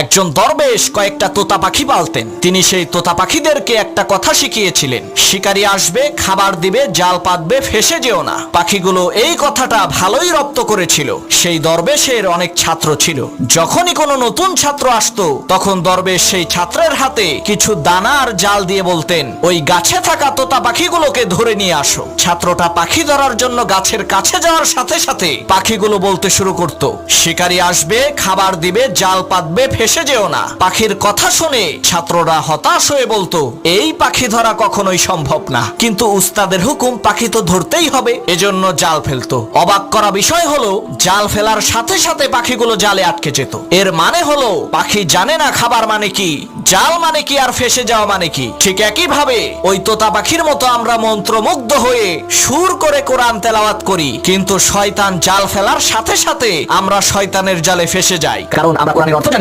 একজন দরবেশ কয়েকটা তোতা পাখি পালতেন। তিনি সেই তোতা পাখিদেরকে একটা কথা শিখিয়েছিলেন, শিকারী আসবে, খাবার দিবে, জাল পাতবে, ফেসে যেও না। পাখিগুলো এই কথাটা ভালোই রপ্ত করেছিল। সেই দরবেশের অনেক ছাত্র ছিল। যখনই কোনো নতুন ছাত্র আসতো, তখন দরবেশ সেই ছাত্রের হাতে কিছু দানা আর জাল দিয়ে বলতেন, ওই গাছে থাকা তোতা পাখিগুলোকে ধরে নিয়ে আসো। ছাত্রটা পাখি ধরার জন্য গাছের কাছে যাওয়ার সাথে সাথে পাখিগুলো বলতে শুরু করত, শিকারী আসবে, খাবার দিবে, জাল পাতবে, ফেসে যেও না। পাখির কথা শুনে ছাত্ররা হতাশ হয়ে বলতো, এই পাখি ধরা কখনোই সম্ভব না, কিন্তু উস্তাদের হুকুম, পাখি তো ধরতেই হবে, এজন্য জাল ফেলতো। অবাক করা বিষয় হলো, জাল ফেলার সাথে সাথে পাখিগুলো জালে আটকে যেত। এর মানে হলো পাখি জানে না খাবার মানে কি, জাল মানে কি, আর ফেসে যাওয়া মানে কি। ঠিক একই ভাবে ওই তোতা পাখির মতো আমরা মন্ত্রমুগ্ধ হয়ে সুর করে কোরআন তেলাওয়াত করি, কিন্তু শয়তান জাল ফেলার সাথে সাথে আমরা শয়তানের জালে ফেসে যাই, কারণ আমরা কোরআনের অর্থ জানি না।